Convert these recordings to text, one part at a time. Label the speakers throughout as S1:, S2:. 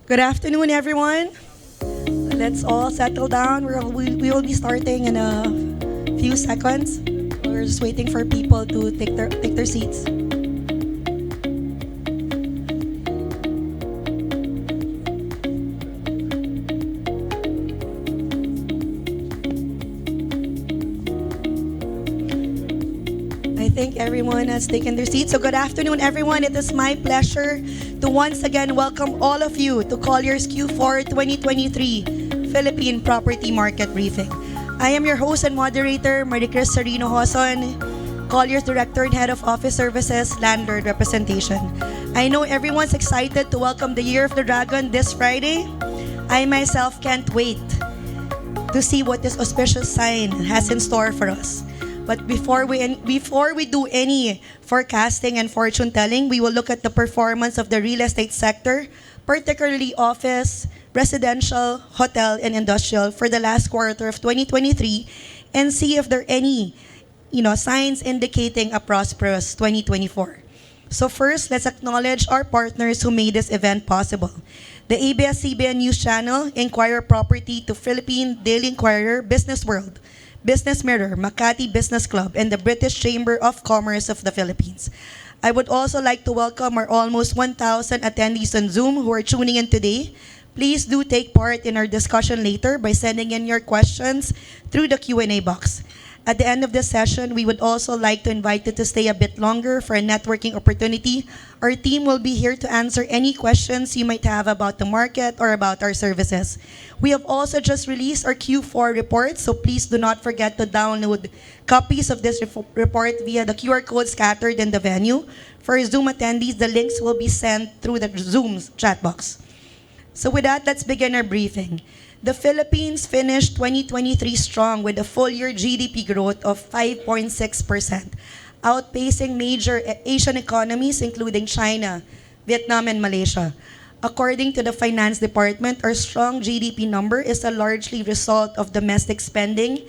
S1: Good afternoon, everyone. Let's all settle down. We will be starting in a few seconds. We're just waiting for people to take their seats. I think everyone has taken their seats. So good afternoon, everyone. It is my pleasure to once again welcome all of you to Colliers Q4 2023 Philippine Property Market Briefing. I am your host and moderator, Maricris Sarino Hoson, Colliers Director and Head of Office Services, Landlord Representation. I know everyone's excited to welcome the Year of the Dragon this Friday. I myself can't wait to see what this auspicious sign has in store for us. But before we do any forecasting and fortune telling, we will look at the performance of the real estate sector, particularly office, residential, hotel, and industrial for the last quarter of 2023, and see if there are any, signs indicating a prosperous 2024. So first, let's acknowledge our partners who made this event possible. The ABS-CBN News Channel, Inquirer Property to Philippine Daily Inquirer, Business World, Business Mirror, Makati Business Club, and the British Chamber of Commerce of the Philippines. I would also like to welcome our almost 1,000 attendees on Zoom who are tuning in today. Please do take part in our discussion later by sending in your questions through the Q&A box. At the end of this session, we would also like to invite you to stay a bit longer for a networking opportunity. Our team will be here to answer any questions you might have about the market or about our services. We have also just released our Q4 report, so please do not forget to download copies of this report via the QR code scattered in the venue. For Zoom attendees, the links will be sent through the Zoom chat box. So with that, let's begin our briefing. The Philippines finished 2023 strong with a full-year GDP growth of 5.6%, outpacing major Asian economies including China, Vietnam, and Malaysia. According to the Finance Department, our strong GDP number is a largely result of domestic spending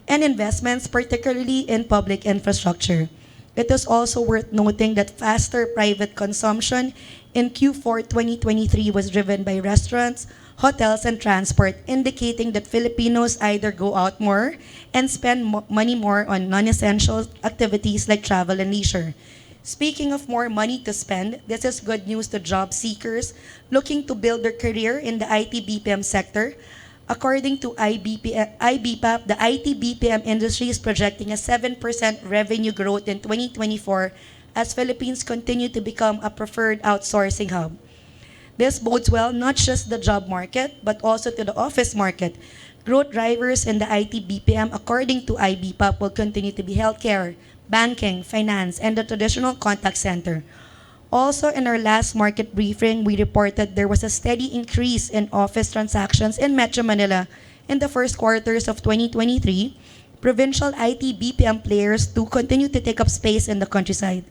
S1: and investments, particularly in public infrastructure. It is also worth noting that faster private consumption in Q4 2023 was driven by restaurants, hotels, and transport, indicating that Filipinos either go out more and spend money more on non-essential activities like travel and leisure. Speaking of more money to spend, this is good news to job seekers looking to build their career in the IT BPM sector. According to IBPAP, the IT BPM industry is projecting a 7% revenue growth in 2024 as Philippines continue to become a preferred outsourcing hub. This bodes well not just the job market, but also to the office market. Growth drivers in the IT BPM, according to IBPAP, will continue to be healthcare, banking, finance, and the traditional contact center. Also, in our last market briefing, we reported there was a steady increase in office transactions in Metro Manila in the first quarters of 2023. Provincial IT BPM players to continue to take up space in the countryside.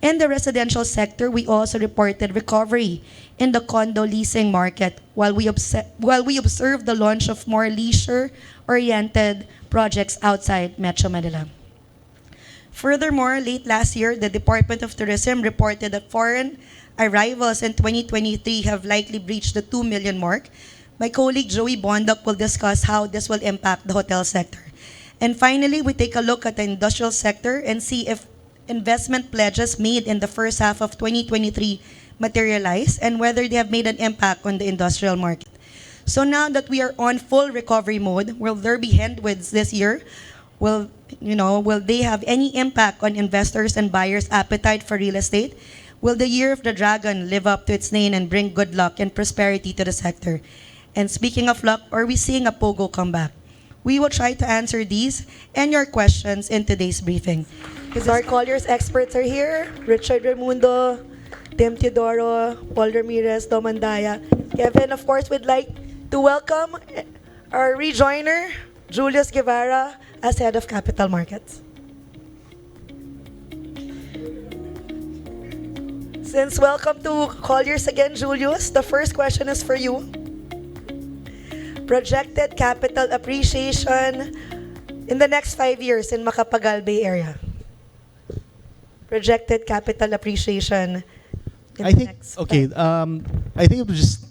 S1: In the residential sector, we also reported recovery in the condo leasing market while we observed the launch of more leisure-oriented projects outside Metro Manila. Furthermore, late last year, the Department of Tourism reported that foreign arrivals in 2023 have likely breached the 2 million mark. My colleague Joey Bondoc will discuss how this will impact the hotel sector. And finally, we take a look at the industrial sector and see if investment pledges made in the first half of 2023 materialize and whether they have made an impact on the industrial market. So now that we are on full recovery mode, will there be headwinds this year? Will they have any impact on investors and buyers' appetite for real estate? Will the Year of the Dragon live up to its name and bring good luck and prosperity to the sector? And speaking of luck, are we seeing a POGO comeback? We will try to answer these and your questions in today's briefing. Because our Colliers experts are here, Richard Raimundo, Tim Teodoro, Paul Ramirez, Domandaya. Kevin, of course, would like to welcome our rejoiner, Julius Guevara, as Head of Capital Markets. Since welcome to Colliers again, Julius, the first question is for you. Projected capital appreciation in the next 5 years in Macapagal Bay area. Projected capital appreciation in
S2: I
S1: the
S2: think
S1: next
S2: okay.
S1: 5
S2: I think it was just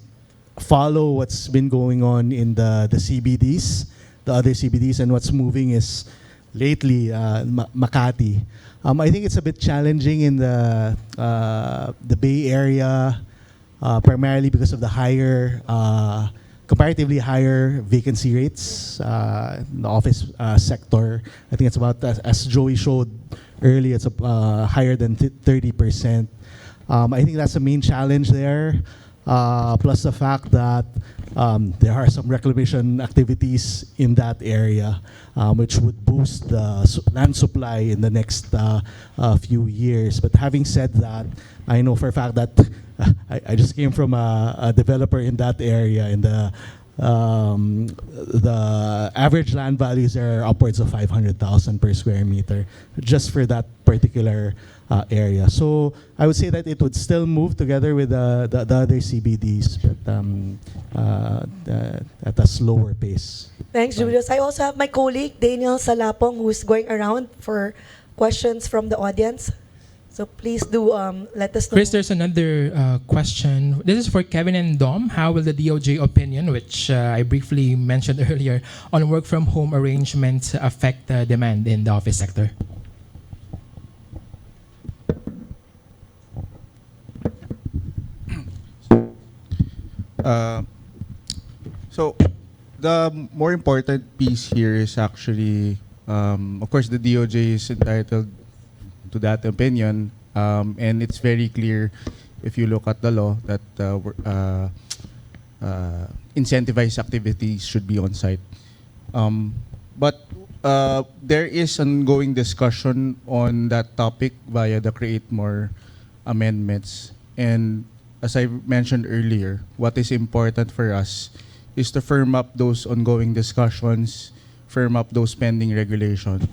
S2: follow what's been going on in the CBDs, the other CBDs, and what's moving is lately Makati. I think it's a bit challenging in the Bay Area, primarily because of the comparatively higher vacancy rates in the office sector. I think it's about, as Joey showed earlier, it's higher than 30%. I think that's the main challenge there. Plus the fact that there are some reclamation activities in that area, which would boost the land supply in the next few years. But having said that, I know for a fact that I just came from a developer in that area, and the average land values are upwards of 500,000 per square meter just for that particular area. So I would say that it would still move together with the other CBDs, but at a slower pace.
S1: Thanks, Julius. I also have my colleague, Daniel Salapong, who's going around for questions from the audience. So please do let us know.
S3: Chris, there's another question. This is for Kevin and Dom. How will the DOJ opinion, which I briefly mentioned earlier, on work from home arrangements affect the demand in the office sector?
S4: So the more important piece here is actually, of course, the DOJ is entitled to that opinion, and it's very clear if you look at the law that incentivized activities should be on site. But there is ongoing discussion on that topic via the Create More amendments. And as I mentioned earlier, what is important for us is to firm up those ongoing discussions, firm up those pending regulations.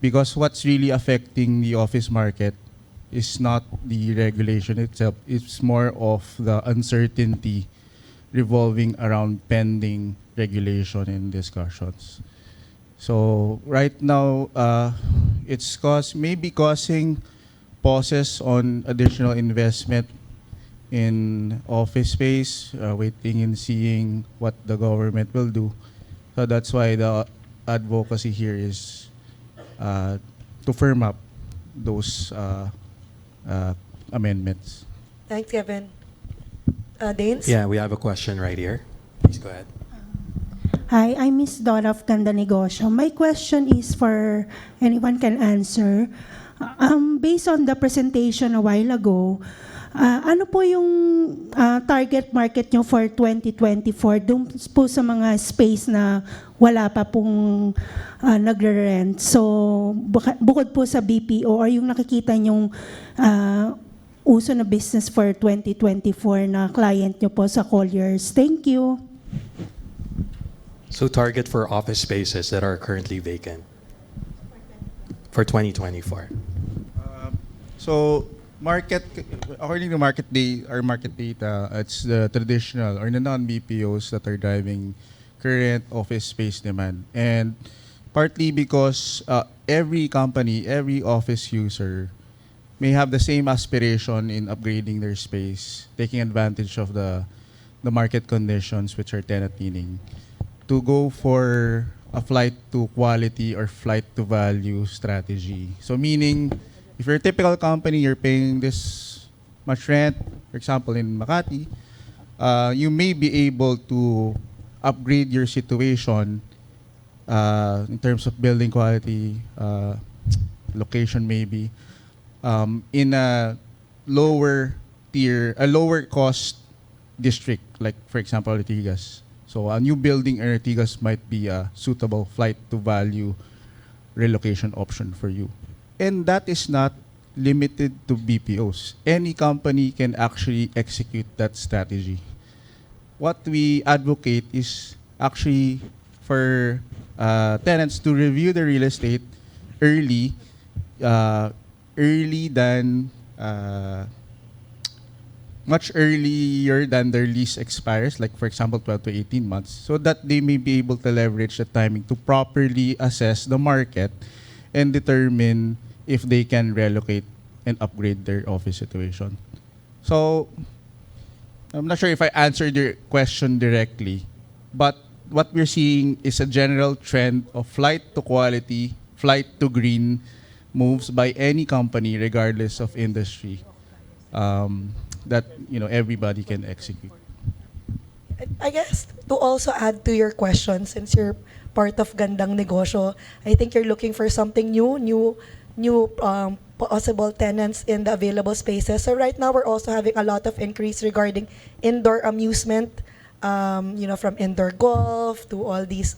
S4: Because what's really affecting the office market is not the regulation itself, it's more of the uncertainty revolving around pending regulation and discussions. So right now, it's maybe causing pauses on additional investment in office space, waiting and seeing what the government will do. So that's why the advocacy here is to firm up those amendments.
S1: Thanks, Kevin. Danes?
S5: Yeah, we have a question right here. Please go ahead.
S6: Hi, I'm Miss Dora of Ganda Negosyo. My question is for anyone can answer. Based on the presentation a while ago, ano po yung target market nyo for 2024 doon po sa mga space na wala pa pong nagre-rent? So, bukod po sa BPO or yung nakikita nyong uso na business for 2024 na client nyo po sa Colliers. Thank you.
S5: So target for office spaces that are currently vacant for 2024.
S4: So according to our market data, it's the traditional or the non-BPOs that are driving current office space demand. And partly because every company, every office user may have the same aspiration in upgrading their space, taking advantage of the market conditions which are tenant-leaning, to go for a flight to quality or flight to value strategy. So meaning, if you're a typical company, you're paying this much rent, for example, in Makati, you may be able to upgrade your situation in terms of building quality, location maybe, in a lower tier, a lower cost district, like for example, Ortigas. So a new building in Ortigas might be a suitable flight to value relocation option for you. And that is not limited to BPOs. Any company can actually execute that strategy. What we advocate is actually for tenants to review the real estate early much earlier than their lease expires, like for example 12 to 18 months, so that they may be able to leverage the timing to properly assess the market and determine if they can relocate and upgrade their office situation. So I'm not sure if I answered your question directly, but what we're seeing is a general trend of flight to quality, flight to green moves by any company, regardless of industry, that everybody can execute.
S1: I guess to also add to your question, since you're part of Gandang Negosyo, I think you're looking for something new possible tenants in the available spaces. So right now we're also having a lot of increase regarding indoor amusement, from indoor golf to all these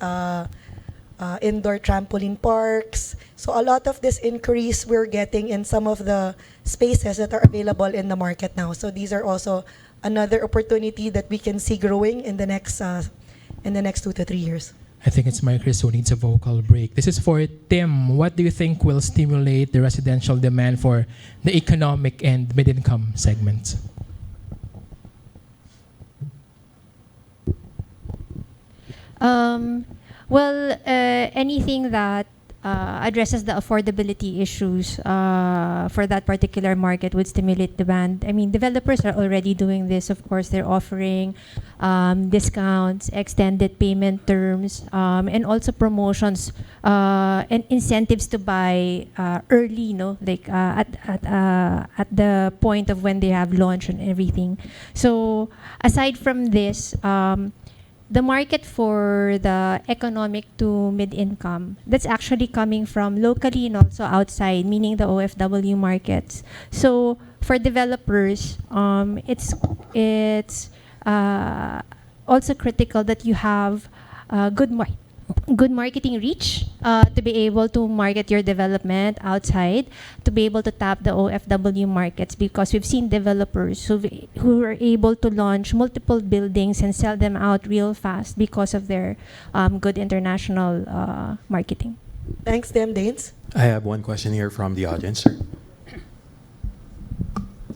S1: indoor trampoline parks. So a lot of this increase we're getting in some of the spaces that are available in the market now. So these are also another opportunity that we can see growing in the next 2 to 3 years.
S3: I think it's Chris who needs a vocal break. This is for Tim. What do you think will stimulate the residential demand for the economic and mid-income segments?
S7: Anything that addresses the affordability issues for that particular market would stimulate demand. I mean, developers are already doing this. Of course, they're offering discounts, extended payment terms, and also promotions and incentives to buy early, like at the point of when they have launch and everything. So aside from this, the market for the economic to mid-income, that's actually coming from locally and also outside, meaning the OFW markets. So for developers, it's also critical that you have good marketing reach to be able to market your development outside, to be able to tap the OFW markets, because we've seen developers who are able to launch multiple buildings and sell them out real fast because of their good international marketing.
S1: Thanks, Tim. Danes?
S5: I have one question here from the audience, sir.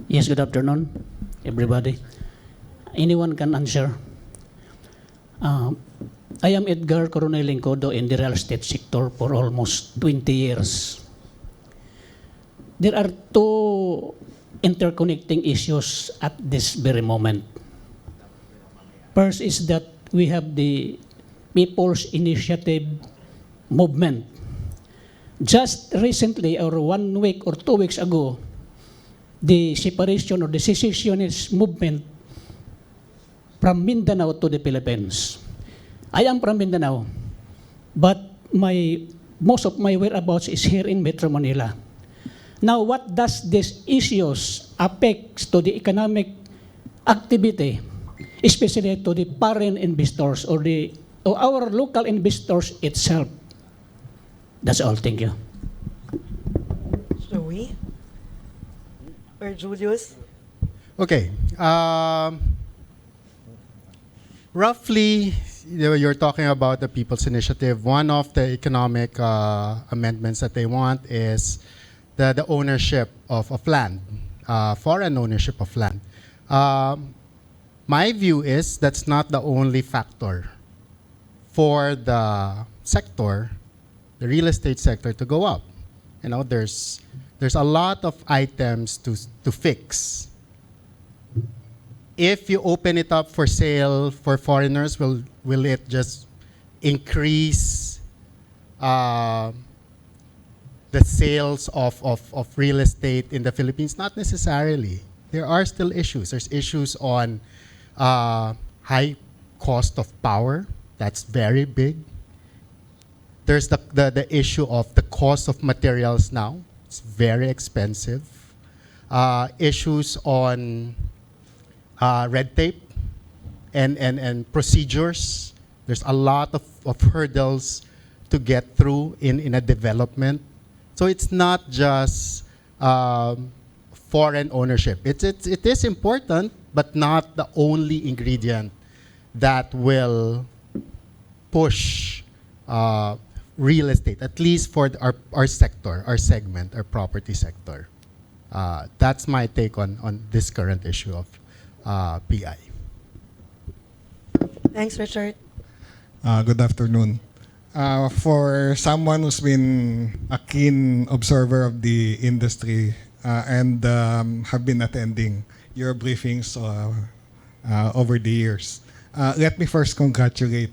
S8: Yes, good afternoon, everybody. Anyone can answer. I am Edgar Coronel Lincodo in the real estate sector for almost 20 years. There are two interconnecting issues at this very moment. First is that we have the People's Initiative movement. Just recently, or 1 week or 2 weeks ago, the separation or the secessionist movement from Mindanao to the Philippines. I am from Mindanao, but most of my whereabouts is here in Metro Manila. Now, what does these issues affect to the economic activity, especially to the foreign investors or our local investors itself? That's all. Thank you.
S1: Joey? Or Julius?
S9: Okay. Roughly, you're talking about the People's Initiative. One of the economic amendments that they want is the ownership of land, foreign ownership of land. My view is that's not the only factor for the sector, the real estate sector, to go up. There's a lot of items to fix. If you open it up for sale for foreigners, will it just increase the sales of real estate in the Philippines? Not necessarily. There are still issues. There's issues on high cost of power. That's very big. There's the issue of the cost of materials now. It's very expensive. Issues on red tape and procedures. There's a lot of hurdles to get through in a development. So it's not just foreign ownership. It is important, but not the only ingredient that will push real estate, at least for our sector, our segment, our property sector. That's my take on this current issue of PI.
S1: Thanks, Richard.
S10: Good afternoon. For someone who's been a keen observer of the industry and have been attending your briefings over the years. Let me first congratulate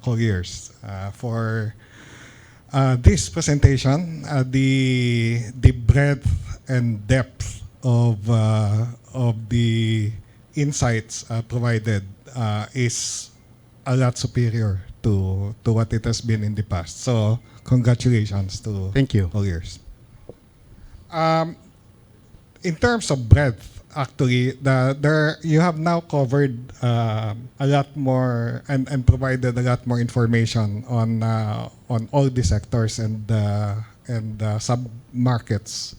S10: Colliers for this presentation. The breadth and depth of the insights provided is a lot superior to what it has been in the past. So congratulations to
S9: Thank you.
S10: Colliers. In terms of breadth, actually, you have now covered a lot more and provided a lot more information on all the sectors and sub markets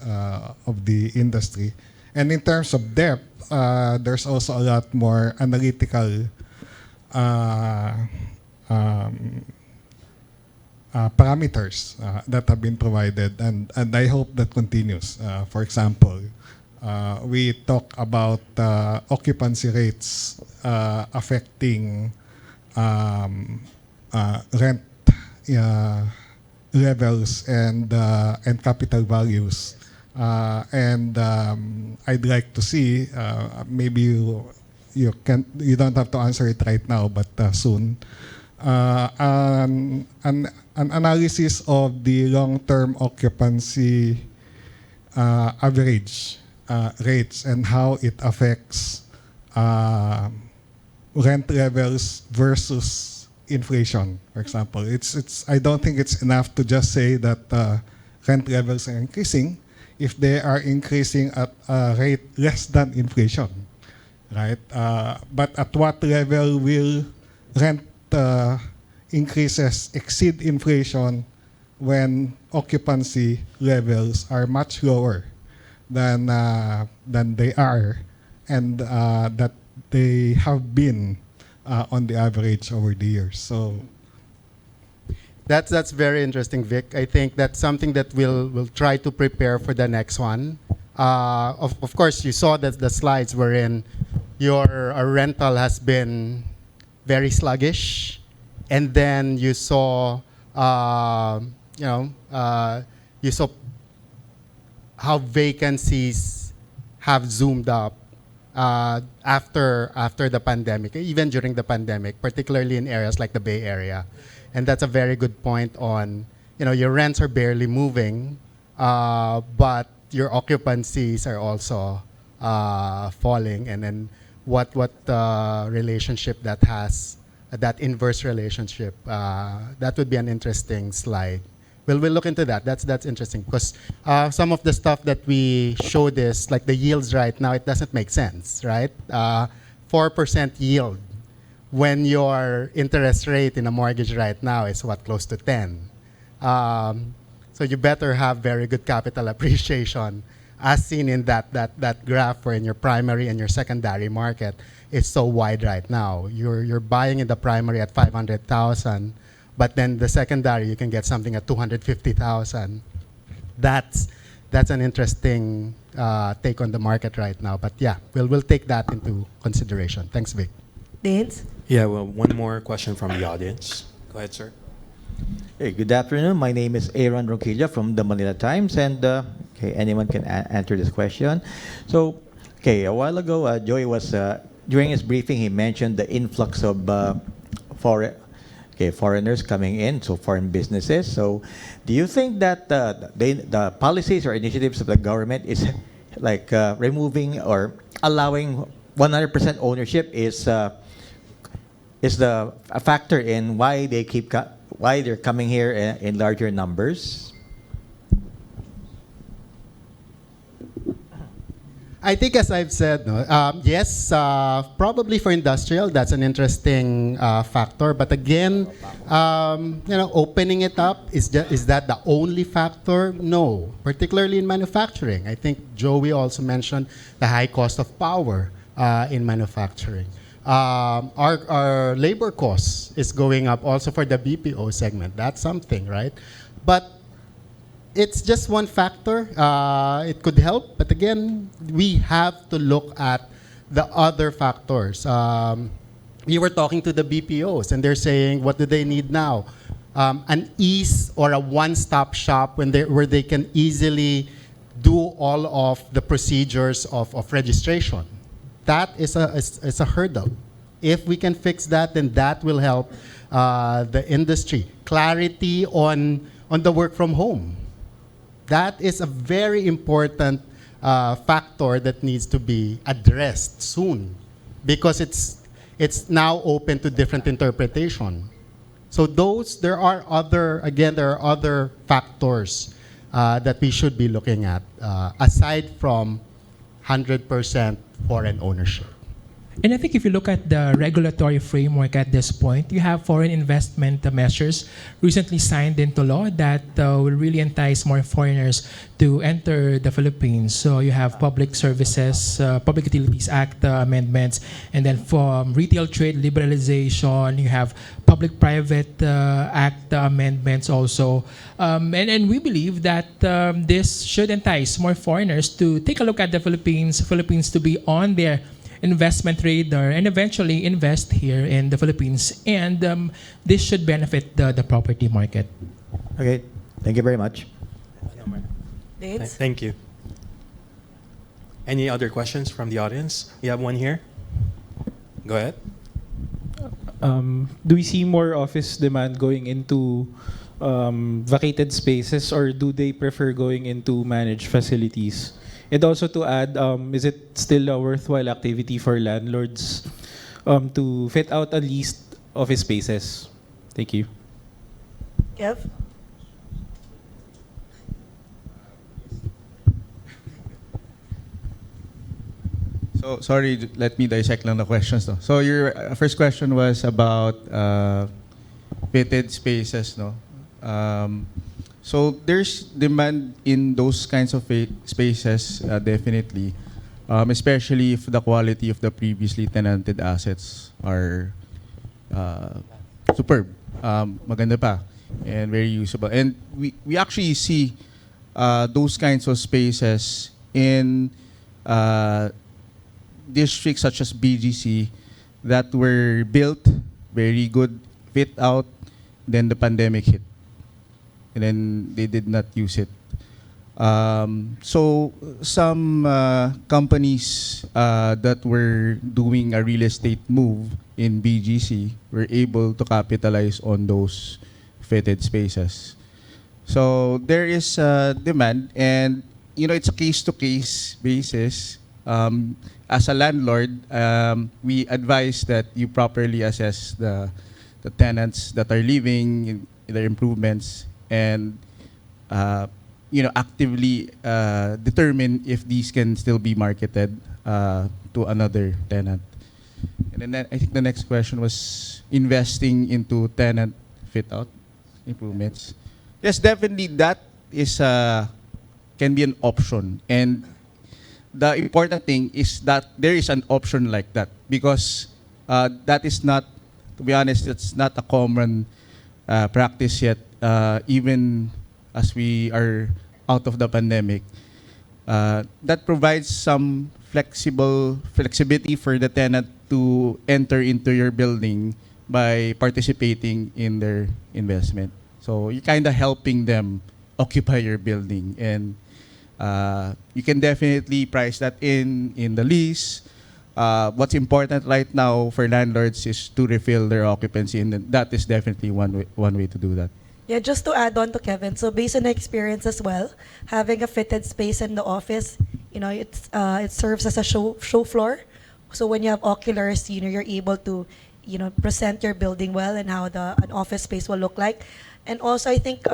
S10: of the industry. And in terms of depth, there's also a lot more analytical parameters that have been provided, and I hope that continues. For example, we talk about occupancy rates affecting rent levels and capital values. I'd like to see, maybe you don't have to answer it right now, but soon, an analysis of the long-term occupancy average rates and how it affects rent levels versus inflation. For example, I don't think it's enough to just say that rent levels are increasing if they are increasing at a rate less than inflation, right? But at what level will rent increases exceed inflation when occupancy levels are much lower than they are, and that they have been on the average over the years. So
S9: That's very interesting, Vic. I think that's something that we'll try to prepare for the next one. Of course, you saw that the slides wherein your rental has been very sluggish, and then you saw you saw how vacancies have zoomed up after the pandemic, even during the pandemic, particularly in areas like the Bay Area. And that's a very good point on, your rents are barely moving, but your occupancies are also falling. And then what relationship that has, that inverse relationship, that would be an interesting slide. We'll look into that. That's interesting, because some of the stuff that we showed is like the yields right now, it doesn't make sense, right? 4% yield when your interest rate in a mortgage right now is close to 10. So you better have very good capital appreciation, as seen in that graph where in your primary and your secondary market is so wide right now. You're buying in the primary at 500,000, but then the secondary you can get something at 250,000. That's an interesting take on the market right now. But yeah, we'll take that into consideration. Thanks, Vic.
S1: Dance?
S5: Yeah, well, one more question from the audience. Go ahead, sir.
S11: Hey, good afternoon. My name is Aaron Ronquilla from the Manila Times, and anyone can answer this question. So, a while ago, Joey was during his briefing. He mentioned the influx of foreigners coming in, so foreign businesses. So, do you think that the policies or initiatives of the government is like removing or allowing 100% ownership is a factor in why they're coming here in larger numbers?
S9: I think, as I've said, yes, probably for industrial, that's an interesting factor. But again, opening it up, is that the only factor? No, particularly in manufacturing. I think Joey also mentioned the high cost of power in manufacturing. Our labor costs is going up also for the BPO segment. That's something, right? But it's just one factor. It could help, but again, we have to look at the other factors. We were talking to the BPOs, and they're saying, what do they need now? An ease or a one-stop shop where they can easily do all of the procedures of registration. that is a hurdle. If we can fix that, then that will help the industry. Clarity on the work from home. That is a very important factor that needs to be addressed soon, because it's now open to different interpretation. So there are other factors that we should be looking at aside from 100% foreign ownership.
S3: And I think if you look at the regulatory framework at this point, you have foreign investment measures recently signed into law that will really entice more foreigners to enter the Philippines. So you have Public Services, Public Utilities Act amendments, and then from retail trade liberalization, you have Public-Private Act amendments also. And we believe that this should entice more foreigners to take a look at the Philippines to be on their investment radar and eventually invest here in the Philippines, and this should benefit the property market.
S11: Okay, thank you very much.
S1: Dates?
S5: Thank you. Any other questions from the audience? You have one here. Go ahead.
S12: Do we see more office demand going into vacated spaces, or do they prefer going into managed facilities? And also to add, is it still a worthwhile activity for landlords to fit out at least office spaces? Thank you.
S1: Kev?
S4: So sorry, let me dissect lang the questions. No? So your first question was about fitted spaces, no? So there's demand in those kinds of spaces, definitely, especially if the quality of the previously tenanted assets are superb, maganda pa, and very usable. And we actually see those kinds of spaces in districts such as BGC that were built, very good fit out, then the pandemic hit. And then they did not use it. So some companies that were doing a real estate move in BGC were able to capitalize on those fitted spaces. So there is demand, and it's a case-to-case basis. As a landlord, we advise that you properly assess the tenants that are living, their improvements, and actively determine if these can still be marketed to another tenant. And then I think the next question was investing into tenant fit-out improvements. Yes, definitely that is can be an option. And the important thing is that there is an option like that, because that is not, to be honest, it's not a common practice yet, even as we are out of the pandemic. That provides some flexibility for the tenant to enter into your building by participating in their investment. So you're kind of helping them occupy your building, and you can definitely price that in the lease. What's important right now for landlords is to refill their occupancy, and that is definitely one way to do that.
S1: Yeah, just to add on to Kevin, so based on the experience as well, having a fitted space in the office, it serves as a show floor. So when you have oculars, you're able to, present your building well and how an office space will look like. And also, I think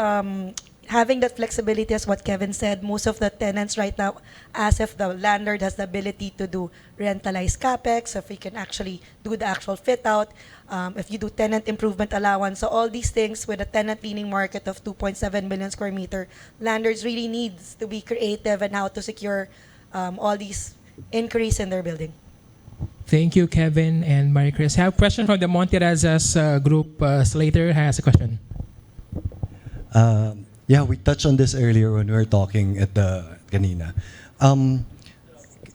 S1: having that flexibility, as what Kevin said, most of the tenants right now, as if the landlord has the ability to do rentalized capex, if we can actually do the actual fit out, if you do tenant improvement allowance, so all these things with a tenant leaning market of 2.7 million square meter, landlords really needs to be creative in how to secure all these inquiries in their building.
S3: Thank you, Kevin and Marie Chris. I have a question from the Monterrazas group. Slater has a question.
S13: Yeah, we touched on this earlier when we were talking at the kanina.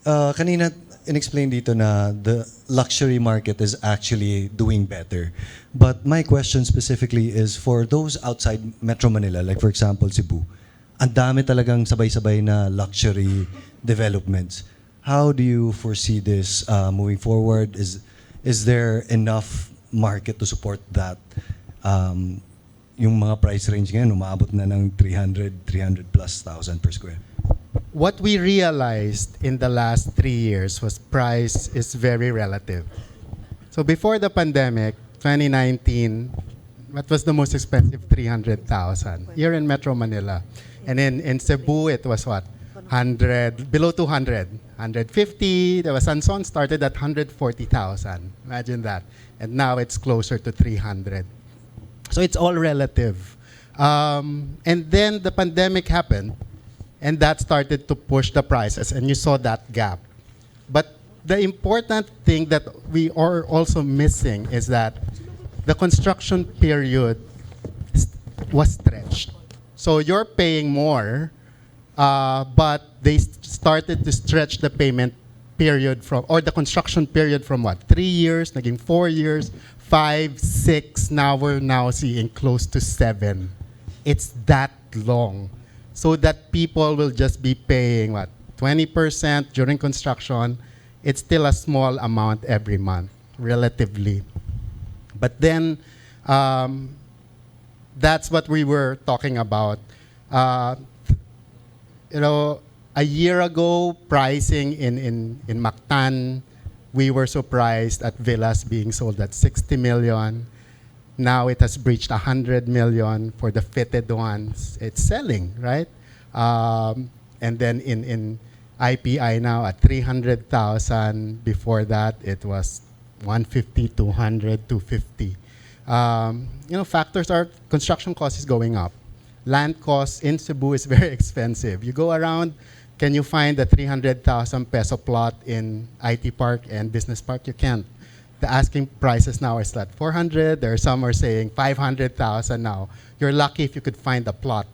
S13: Kanina, inexplained dito na the luxury market is actually doing better. But my question specifically is for those outside Metro Manila, like for example, Cebu, ang dami talagang sabay-sabay na luxury developments. how do you foresee this moving forward? Is there enough market to support that? Yung mga price range ngayon, umabot na ng 300 plus thousand per square.
S9: What we realized in the last 3 years was price is very relative. So before the pandemic, 2019, what was the most expensive? 300,000 here in Metro Manila. And in Cebu, it was what? 100, below 200, 150. There was Sanson started at 140,000. Imagine that. And now it's closer to 300. So it's all relative. And then the pandemic happened, and that started to push the prices, and you saw that gap. But the important thing that we are also missing is that the construction period was stretched. So you're paying more, but they started to stretch the payment period from, or the construction period from what? 3 years, naging 4 years, 5, 6, now we're now seeing close to 7. It's that long. So that people will just be paying what? 20% during construction. It's still a small amount every month, relatively. But then, that's what we were talking about. You know, a year ago, pricing in Mactan, we were surprised at villas being sold at 60 million. Now it has breached 100 million for the fitted ones. It's selling, right? And then in IPI now at 300,000. Before that, it was 150, 200, 250. You know, factors are construction cost is going up. Land cost in Cebu is very expensive. You go around, can you find a 300,000 peso plot in IT Park and Business Park? You can't. The asking prices now is at 400. There are some are saying 500,000 now. You're lucky if you could find a plot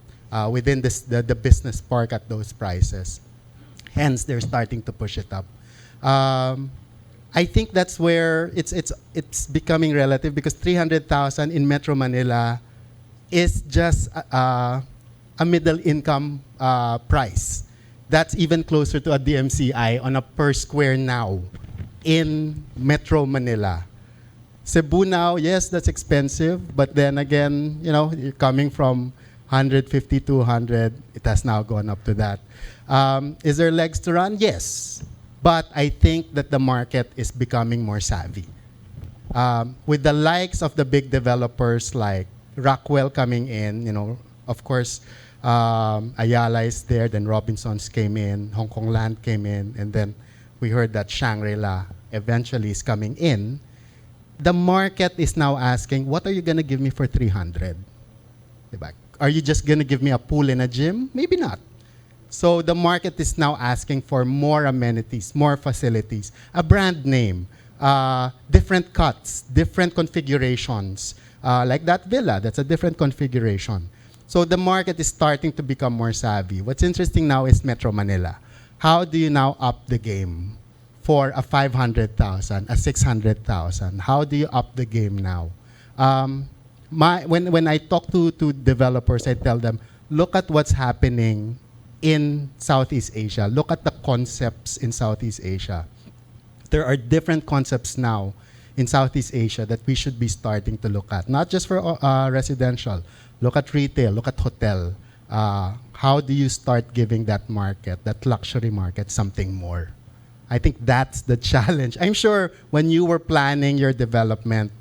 S9: within the business park at those prices. Hence, they're starting to push it up. I think that's where it's becoming relative, because 300,000 in Metro Manila is just a middle income price. That's even closer to a DMCI on a per square now in Metro Manila. Cebu now, yes, that's expensive, but then again, you know, you're coming from 150, 200, it has now gone up to that. Is there legs to run? Yes. But I think that the market is becoming more savvy. With the likes of the big developers like Rockwell coming in, you know, of course, Ayala is there, then Robinsons came in, Hong Kong Land came in, and then we heard that Shangri-La eventually is coming in. The market is now asking, what are you going to give me for 300? Are you just going to give me a pool and a gym? Maybe not. So the market is now asking for more amenities, more facilities, a brand name, different cuts, different configurations. Like that villa, that's a different configuration. So the market is starting to become more savvy. What's interesting now is Metro Manila. How do you now up the game for a 500,000, a 600,000? How do you up the game now? When I talk to developers, I tell them, look at what's happening in Southeast Asia. Look at the concepts in Southeast Asia. There are different concepts now in Southeast Asia that we should be starting to look at, not just for residential. Look at retail, look at hotel. How do you start giving that market, that luxury market, something more? I think that's the challenge. I'm sure when you were planning your development,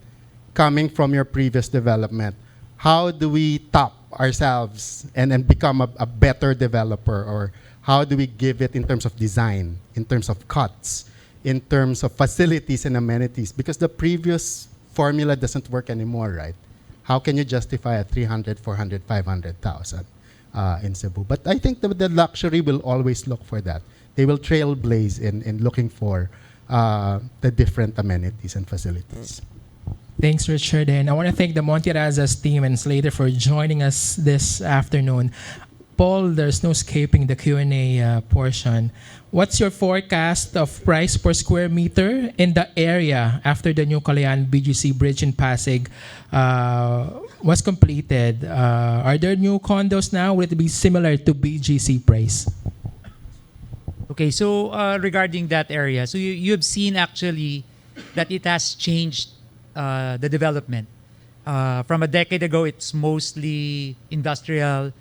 S9: coming from your previous development, how do we top ourselves and become a better developer? Or how do we give it in terms of design, in terms of cuts, in terms of facilities and amenities? Because the previous formula doesn't work anymore, right? How can you justify a 300, 400, 500,000 in Cebu? But I think the luxury will always look for that. They will trailblaze in looking for the different amenities and facilities.
S3: Thanks, Richard. And I want to thank the Monte Razas team and Slater for joining us this afternoon. Paul, there's no escaping the Q&A portion. What's your forecast of price per square meter in the area after the new Calayan BGC Bridge in Pasig was completed? Are there new condos now? Will it be similar to BGC price?
S14: Okay, so regarding that area, so you've seen actually that it has changed the development. From a decade ago, it's mostly industrial.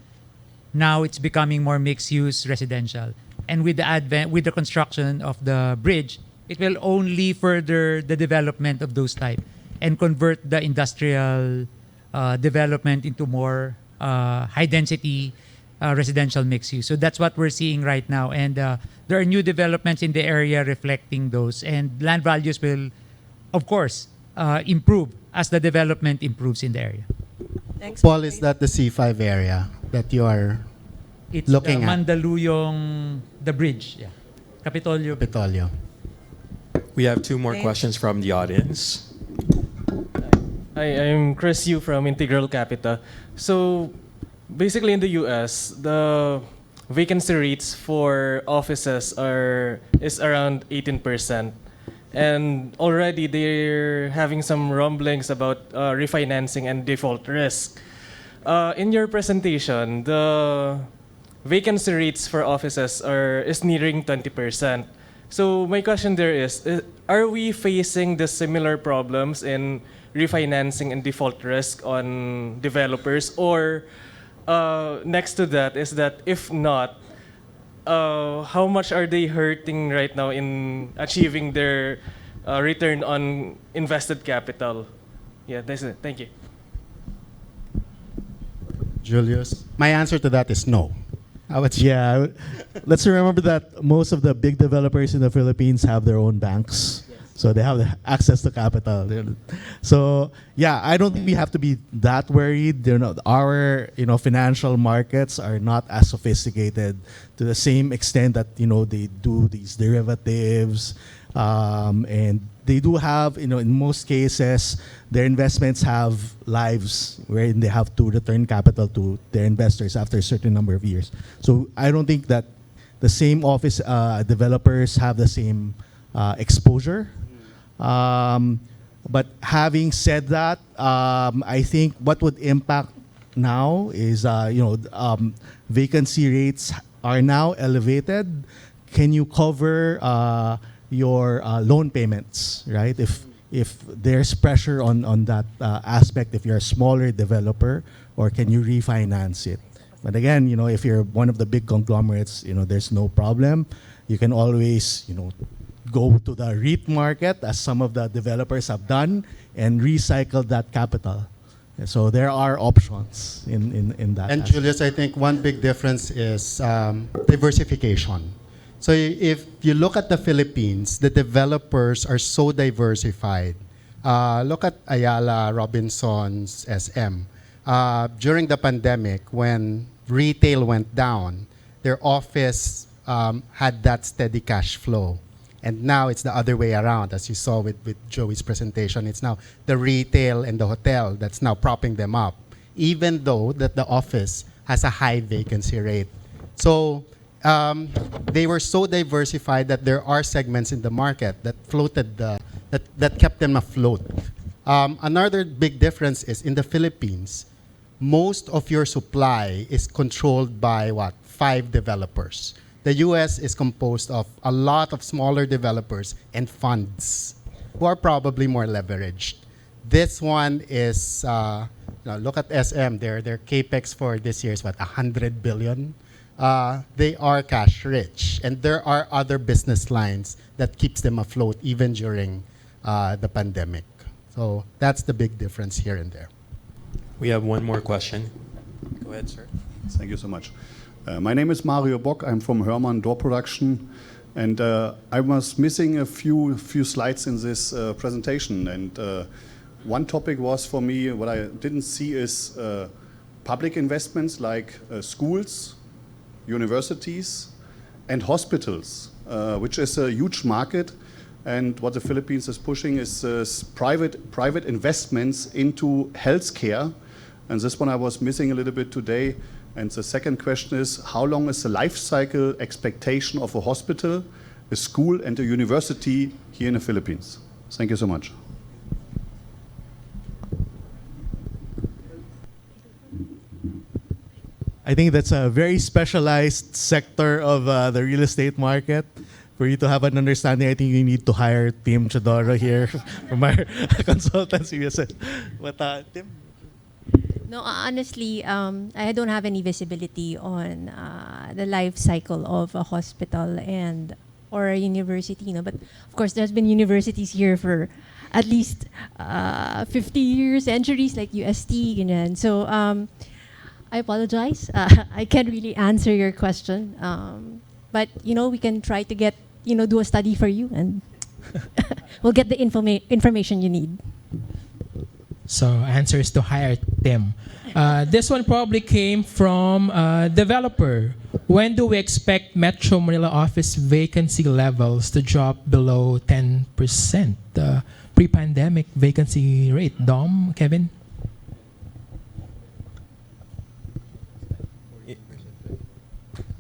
S14: Now it's becoming more mixed-use residential. And with the construction of the bridge, it will only further the development of those type and convert the industrial development into more high-density residential mixed use. So that's what we're seeing right now. And there are new developments in the area reflecting those. And land values will, of course, improve as the development improves in the area.
S1: Thanks.
S9: Paul, is that the C5 area that you are
S14: It's
S9: looking
S14: the
S9: at?
S14: Mandaluyong, the bridge. Yeah. Capitolio.
S9: Capitolio.
S5: We have two more
S1: Okay.
S5: questions from the audience.
S15: Hi, I'm Chris Yu from Integral Capita. So, basically in the US, the vacancy rates for offices is around 18%. And already they're having some rumblings about refinancing and default risk. In your presentation, the vacancy rates for offices is nearing 20%. So my question there is are we facing the similar problems in refinancing and default risk on developers? Or next to that is that if not, how much are they hurting right now in achieving their return on invested capital? Yeah, that's it. Thank you.
S9: Julius? My answer to that is no.
S2: Yeah, let's remember that most of the big developers in the Philippines have their own banks. So they have the access to capital. So yeah, I don't think we have to be that worried. Our financial markets are not as sophisticated to the same extent that they do these derivatives, and they do have in most cases their investments have lives wherein they have to return capital to their investors after a certain number of years. So I don't think that the same office developers have the same exposure. But having said that, I think what would impact now is vacancy rates are now elevated. Can you cover your loan payments, right? If there's pressure on that aspect, if you're a smaller developer, or can you refinance it? But again, if you're one of the big conglomerates, there's no problem. You can always, go to the REIT market, as some of the developers have done, and recycle that capital. So there are options in that.
S9: And
S2: aspect.
S9: Julius, I think one big difference is diversification. So if you look at the Philippines, the developers are so diversified. Look at Ayala Robinson's SM. During the pandemic, when retail went down, their office had that steady cash flow. And now it's the other way around, as you saw with Joey's presentation. It's now the retail and the hotel that's now propping them up, even though that the office has a high vacancy rate. So they were so diversified that there are segments in the market that floated that kept them afloat. Another big difference is in the Philippines, most of your supply is controlled by 5 developers. The US is composed of a lot of smaller developers and funds who are probably more leveraged. This one is, look at SM, their capex for this year is 100 billion. They are cash rich, and there are other business lines that keeps them afloat even during the pandemic. So that's the big difference here and there.
S5: We have one more question. Go ahead, sir.
S16: Thank you so much. My name is Mario Bock. I'm from Hörmann Door Production, and I was missing a few slides in this presentation. And one topic was for me what I didn't see is public investments like schools, universities, and hospitals, which is a huge market. And what the Philippines is pushing is private investments into healthcare. And this one I was missing a little bit today. And the second question is, how long is the life cycle expectation of a hospital, a school, and a university here in the Philippines? Thank you so much.
S2: I think that's a very specialized sector of the real estate market. For you to have an understanding, I think you need to hire Tim Chodoro here from our consultancy. But Tim?
S7: No, honestly, I don't have any visibility on the life cycle of a hospital and or a university. No, but of course, there's been universities here for at least 50 years, centuries, like UST, ganyan. So I apologize. I can't really answer your question. But we can try to get do a study for you, and we'll get the information you need.
S3: So answer is to hire Tim. This one probably came from a developer. When do we expect Metro Manila office vacancy levels to drop below 10%? Pre-pandemic vacancy rate. Dom, Kevin?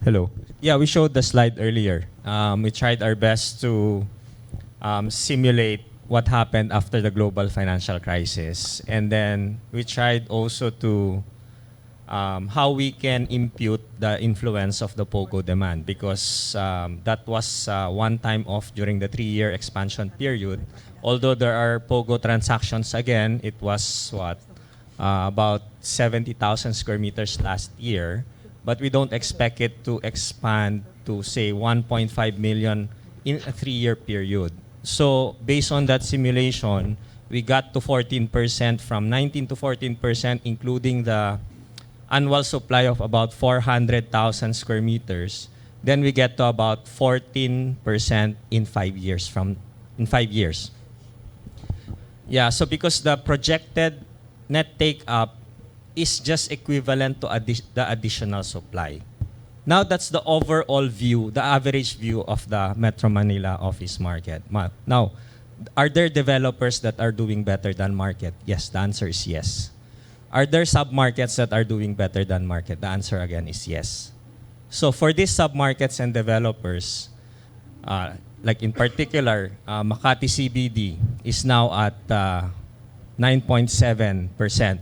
S17: Hello. Yeah, we showed the slide earlier. We tried our best to simulate what happened after the global financial crisis. And then we tried also to how we can impute the influence of the POGO demand, because that was one time off during the 3-year expansion period. Although there are POGO transactions again, it was about 70,000 square meters last year. But we don't expect it to expand to, say, 1.5 million in a 3-year period. So based on that simulation, we got to 14%, from 19 to 14%, including the annual supply of about 400,000 square meters. Then we get to about 14% in 5 years. In 5 years. Yeah, so because the projected net take-up is just equivalent to the additional supply. Now that's the overall view, the average view of the Metro Manila office market. Now, are there developers that are doing better than market? Yes, the answer is yes. Are there sub-markets that are doing better than market? The answer again is yes. So for these sub-markets and developers, like in particular, Makati CBD is now at 9.7%.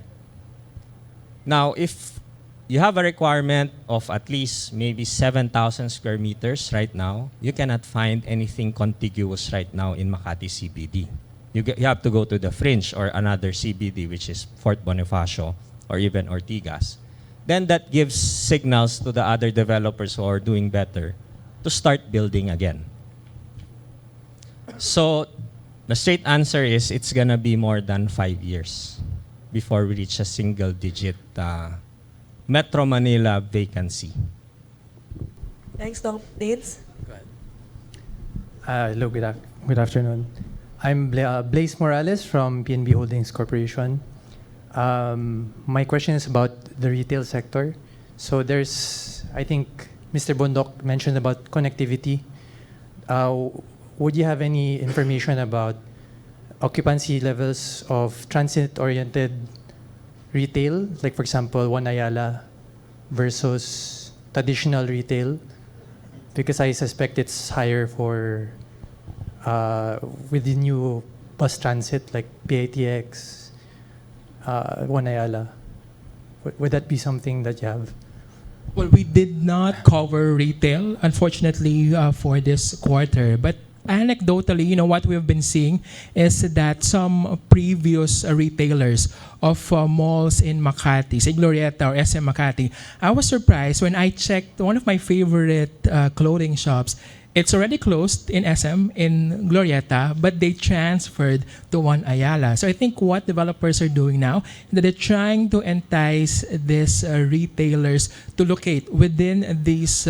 S17: Now, if you have a requirement of at least maybe 7,000 square meters right now, you cannot find anything contiguous right now in Makati CBD. You have to go to the fringe or another CBD, which is Fort Bonifacio or even Ortigas. Then that gives signals to the other developers who are doing better to start building again. So the straight answer is it's gonna be more than 5 years before we reach a single-digit Metro Manila vacancy.
S1: Thanks, Dom. Dates?
S18: Hello, good afternoon. I'm Blaise Morales from PNB Holdings Corporation. My question is about the retail sector. So there's, I think Mr. Bondok mentioned about connectivity. Would you have any information about occupancy levels of transit-oriented retail, like for example, One Ayala versus traditional retail? Because I suspect it's higher for with the new bus transit like PATX, One Ayala. Would that be something that you have?
S3: Well, we did not cover retail, unfortunately, for this quarter. But anecdotally, what we've been seeing is that some previous retailers of malls in Makati, say Glorieta or SM Makati, I was surprised when I checked one of my favorite clothing shops. It's already closed in SM, in Glorieta, but they transferred to One Ayala. So I think what developers are doing now, that they're trying to entice these retailers to locate within these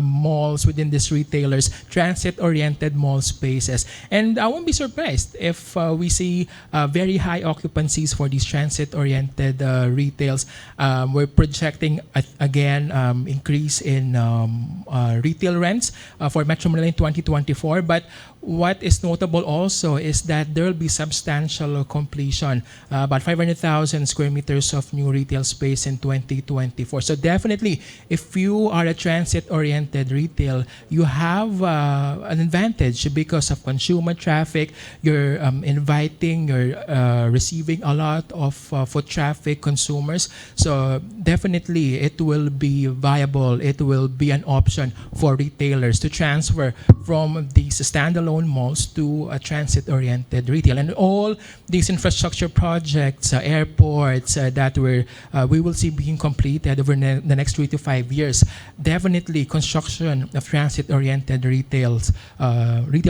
S3: malls, within these retailers, transit-oriented mall spaces. And I won't be surprised if we see very high occupancies for these transit-oriented retails. We're projecting, again, increase in retail rents for Metro Manila in 2024. But what is notable also is that there will be substantial completion, about 500,000 square meters of new retail space in 2024. So definitely, if you are a transit-oriented transit-oriented retail, you have an advantage because of consumer traffic. You're inviting, you're receiving a lot of foot traffic, consumers. So definitely it will be viable. It will be an option for retailers to transfer from these standalone malls to a transit-oriented retail. And all these infrastructure projects, airports that we will see being completed over the next 3 to 5 years, definitely construction of transit-oriented retail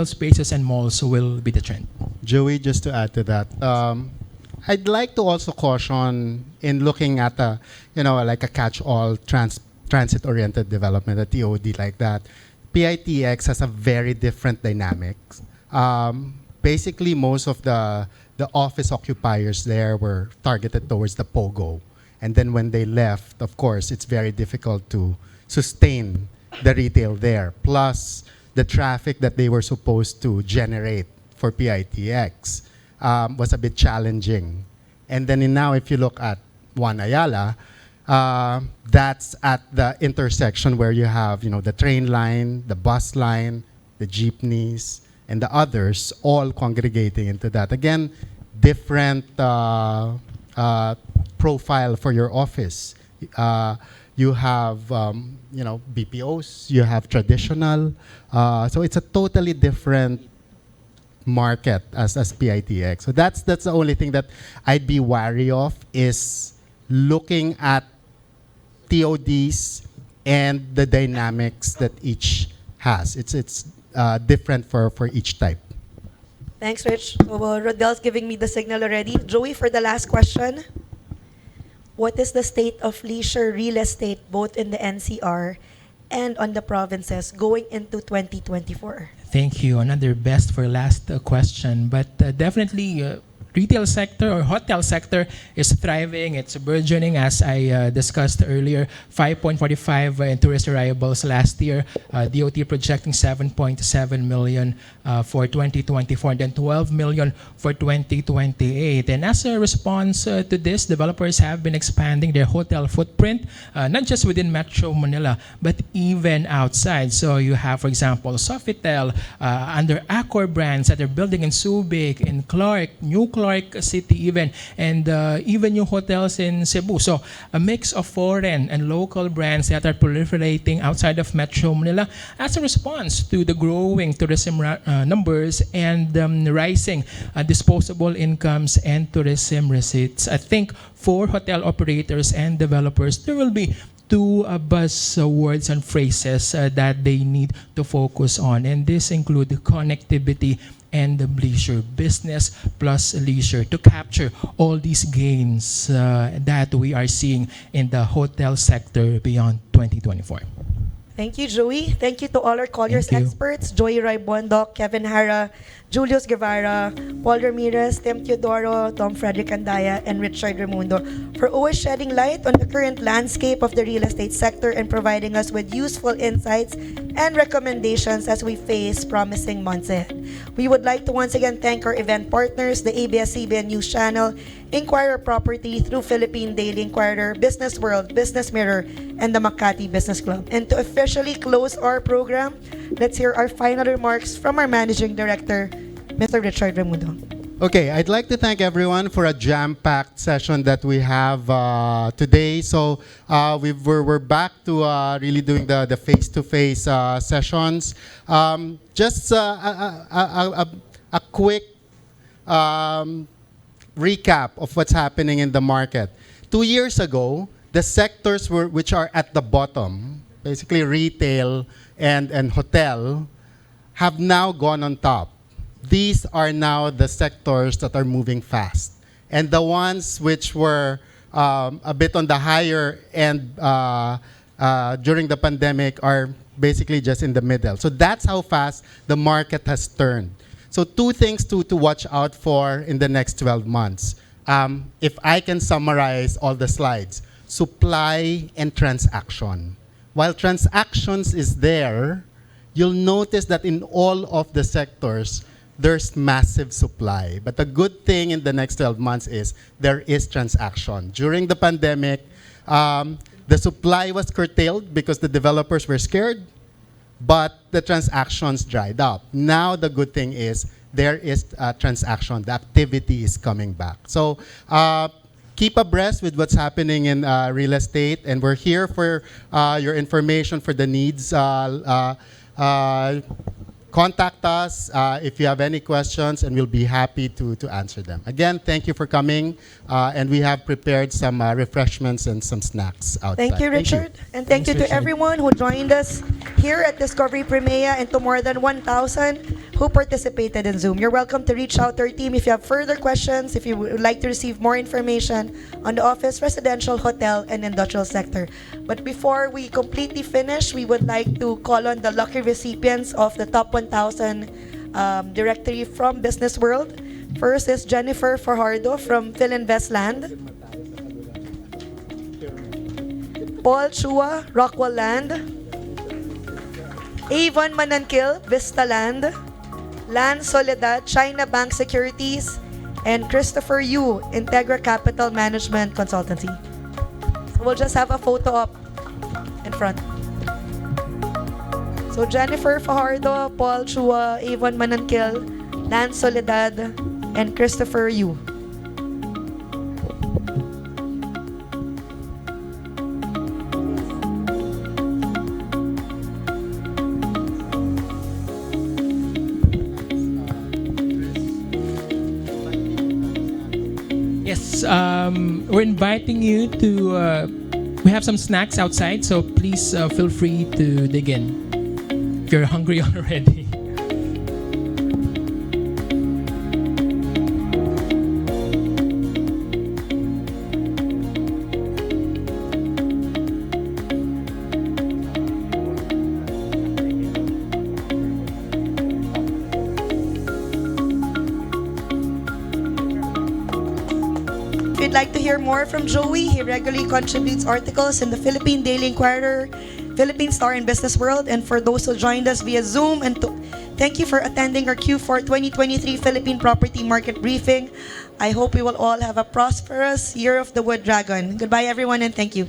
S3: spaces and malls will be the trend.
S9: Joey, just to add to that, I'd like to also caution in looking at like a catch-all transit-oriented development, a TOD like that. PITX has a very different dynamics. Basically, most of the office occupiers there were targeted towards the POGO. And then when they left, of course, it's very difficult to sustain the retail there. Plus, the traffic that they were supposed to generate for PITX was a bit challenging. And then now, if you look at Juan Ayala, that's at the intersection where you have, the train line, the bus line, the jeepneys, and the others all congregating into that. Again, different profile for your office. You have, BPOs, you have traditional. So it's a totally different market as PITX. So that's the only thing that I'd be wary of, is looking at TODs and the dynamics that each has. It's different for each type.
S1: Thanks, Rich. So, Rodel's giving me the signal already. Joey, for the last question. What is the state of leisure real estate both in the NCR and on the provinces going into 2024?
S3: Thank you. Another best for last question, but definitely retail sector or hotel sector is thriving. It's burgeoning, as I discussed earlier. 5.45 in tourist arrivals last year. DOT projecting 7.7 million for 2024, and then 12 million for 2028. And as a response to this, developers have been expanding their hotel footprint, not just within Metro Manila, but even outside. So you have, for example, Sofitel under Accor brands that are building in Subic, in Clark, New Clark City even, and even new hotels in Cebu. So a mix of foreign and local brands that are proliferating outside of Metro Manila as a response to the growing tourism numbers and rising disposable incomes and tourism receipts. I think for hotel operators and developers, there will be two buzzwords and phrases that they need to focus on, and this include connectivity and leisure, business plus leisure, to capture all these gains that we are seeing in the hotel sector beyond 2024.
S1: Thank you, Joey. Thank you to all our Colliers experts, Joey Raibondok, Kevin Hara, Julius Guevara, Paul Ramirez, Tim Teodoro, Tom Frederick Andaya, and Richard Raimundo, for always shedding light on the current landscape of the real estate sector and providing us with useful insights and recommendations as we face promising months ahead. We would like to once again thank our event partners, the ABS-CBN News Channel, Inquirer Property through Philippine Daily Inquirer, Business World, Business Mirror, and the Makati Business Club. And to officially close our program, let's hear our final remarks from our Managing Director, Mr. Richard Raimundo.
S9: Okay, I'd like to thank everyone for a jam-packed session that we have today. So we're back to really doing the face-to-face sessions. Just a quick recap of what's happening in the market. 2 years ago, the sectors which are at the bottom, basically retail and hotel, have now gone on top. These are now the sectors that are moving fast. And the ones which were a bit on the higher end during the pandemic are basically just in the middle. So that's how fast the market has turned. So 2 things to watch out for in the next 12 months. If I can summarize all the slides, supply and transaction. While transactions is there, you'll notice that in all of the sectors, there's massive supply. But the good thing in the next 12 months is there is transaction. During the pandemic, The supply was curtailed because the developers were scared, but the transactions dried up. Now the good thing is there is a transaction. The activity is coming back. So keep abreast with what's happening in real estate, and we're here for your information for the needs. Contact us if you have any questions, and we'll be happy to answer them. Again, thank you for coming, and we have prepared some refreshments and some snacks outside.
S1: Thank you, Richard. And thank you to everyone who joined us here at Discovery Primea, and to more than 1,000 who participated in Zoom. You're welcome to reach out to our team if you have further questions, if you would like to receive more information on the office, residential, hotel, and industrial sector. But before we completely finish, we would like to call on the lucky recipients of the top 1,000 directory from Business World. First is Jennifer Fajardo from Philinvest Land. Paul Chua, Rockwell Land. Avon Manankil, Vista Land. Lan Soledad, China Bank Securities. And Christopher Yu, Integra Capital Management Consultancy. So we'll just have a photo up in front. So Jennifer Fajardo, Paul Chua, Avon Manankil, Lan Soledad, and Christopher Yu.
S3: Yes, we're inviting you to. We have some snacks outside, so please feel free to dig in if you're hungry already.
S1: If you'd like to hear more from Joey, he regularly contributes articles in the Philippine Daily Inquirer, Philippine Star, and Business World. And for those who joined us via Zoom, and thank you for attending our Q4 2023 Philippine Property Market Briefing. I hope we will all have a prosperous Year of the Wood Dragon. Goodbye, everyone, and thank you.